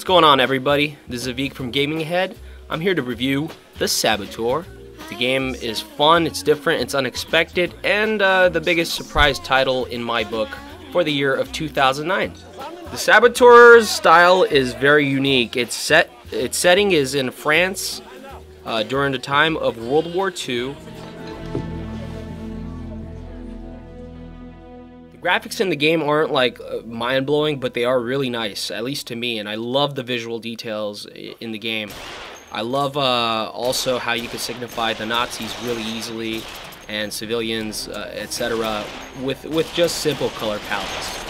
What's going on, everybody? This is Avik from Gaming Ahead. I'm here to review the Saboteur. The game is fun, it's different, it's unexpected, and the biggest surprise title in my book for the year of 2009. The Saboteur's style is very unique. Its setting is in France during the time of World War II. The graphics in the game aren't like mind-blowing, but they are really nice, at least to me, and I love the visual details in the game. I love also how you can signify the Nazis really easily and civilians, etc. with just simple color palettes.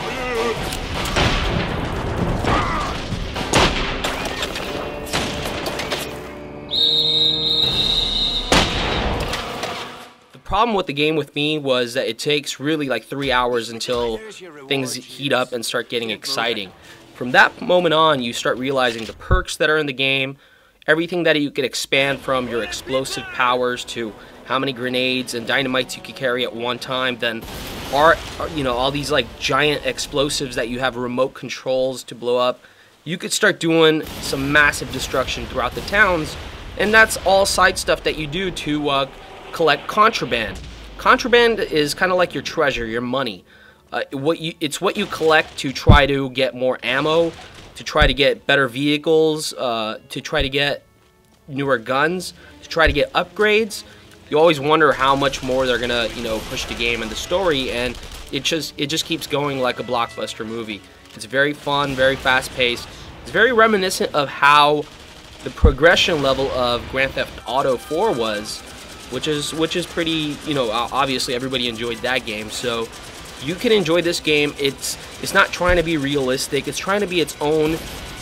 The problem with the game with me was that it takes really like 3 hours until things heat up and start getting exciting. From that moment on, you start realizing the perks that are in the game, everything that you can expand from your explosive powers to how many grenades and dynamites you can carry at one time, then all these like giant explosives that you have remote controls to blow up. You could start doing some massive destruction throughout the towns, and that's all side stuff that you do to collect contraband. Contraband is kind of like your treasure, your money. It's what you collect to try to get more ammo, to try to get better vehicles, to try to get newer guns, to try to get upgrades. You always wonder how much more they're gonna, push the game and the story, and it just keeps going like a blockbuster movie. It's very fun, very fast-paced. It's very reminiscent of how the progression level of Grand Theft Auto 4 was, which is pretty, obviously everybody enjoyed that game, so you can enjoy this game. It's not trying to be realistic. It's trying to be its own,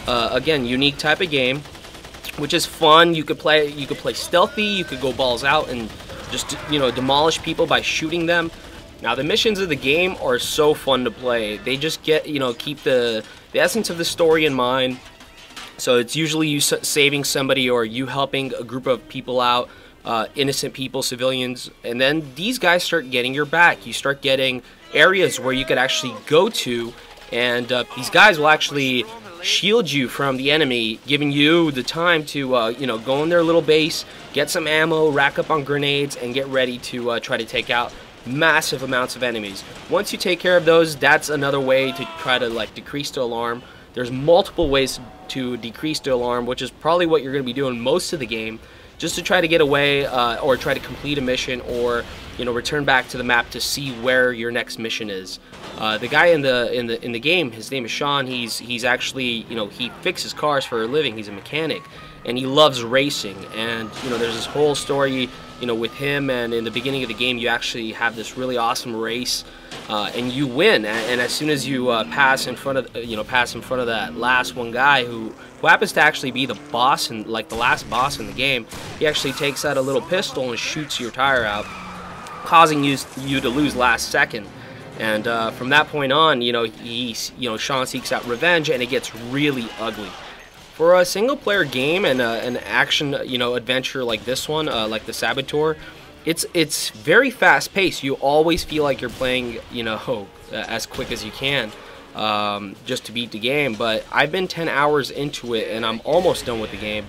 again, unique type of game, which is fun. You could play stealthy. You could go balls out and just demolish people by shooting them. Now the missions of the game are so fun to play. They just keep the essence of the story in mind. So it's usually you saving somebody or you helping a group of people out. Innocent people, civilians, and then these guys start getting your back. You start getting areas where you could actually go to, and these guys will actually shield you from the enemy, giving you the time to go in their little base, get some ammo, rack up on grenades, and get ready to try to take out massive amounts of enemies. Once you take care of those, that's another way to try to decrease the alarm. There's multiple ways to decrease the alarm, which is probably what you're going to be doing most of the game, just to try to get away or try to complete a mission, or return back to the map to see where your next mission is. The guy in the game, his name is Sean. He's actually he fixes cars for a living. He's a mechanic, and he loves racing. And there's this whole story with him. And in the beginning of the game, you actually have this really awesome race, and you win. And as soon as you pass in front of that last one guy who happens to actually be the boss and the last boss in the game, he actually takes out a little pistol and shoots your tire out, causing you to lose last second. And from that point on, Sean seeks out revenge, and it gets really ugly. For a single-player game and an action, adventure like this one, like the Saboteur, it's very fast-paced. You always feel like you're playing, as quick as you can, just to beat the game. But I've been 10 hours into it, and I'm almost done with the game.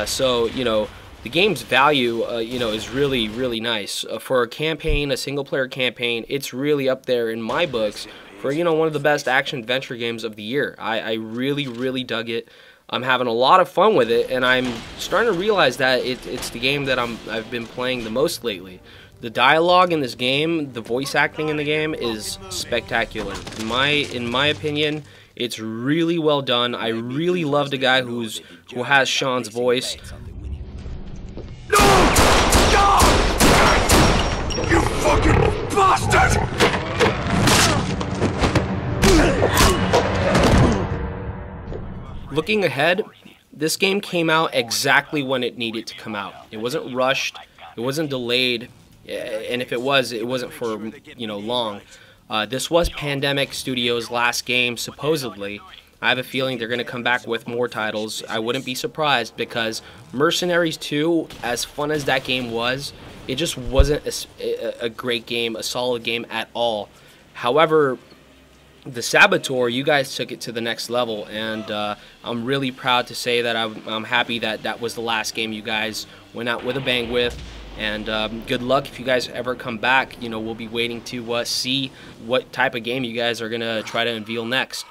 So the game's value, is really, really nice. For a campaign, a single-player campaign, it's really up there in my books for, one of the best action-adventure games of the year. I really, really dug it. I'm having a lot of fun with it, and I'm starting to realize that it's the game that I've been playing the most lately. The dialogue in this game, the voice acting in the game is spectacular. In my opinion, it's really well done. I really love the guy who has Sean's voice. No! God! You fucking bastard! Looking ahead, this game came out exactly when it needed to come out. It wasn't rushed, it wasn't delayed, and if it wasn't for long. This was Pandemic Studios' last game, supposedly. I have a feeling they're going to come back with more titles. I wouldn't be surprised, because Mercenaries 2, as fun as that game was, it just wasn't a great game, a solid game at all. However, the Saboteur, you guys took it to the next level, and I'm really proud to say that I'm happy that that was the last game you guys went out with a bang with. And good luck if you guys ever come back. You know, we'll be waiting to see what type of game you guys are going to try to unveil next.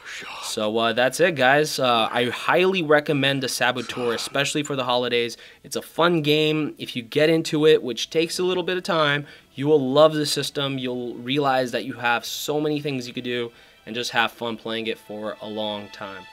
So that's it, guys. I highly recommend the Saboteur, especially for the holidays. It's a fun game. If you get into it, which takes a little bit of time, you will love the system. You'll realize that you have so many things you could do and just have fun playing it for a long time.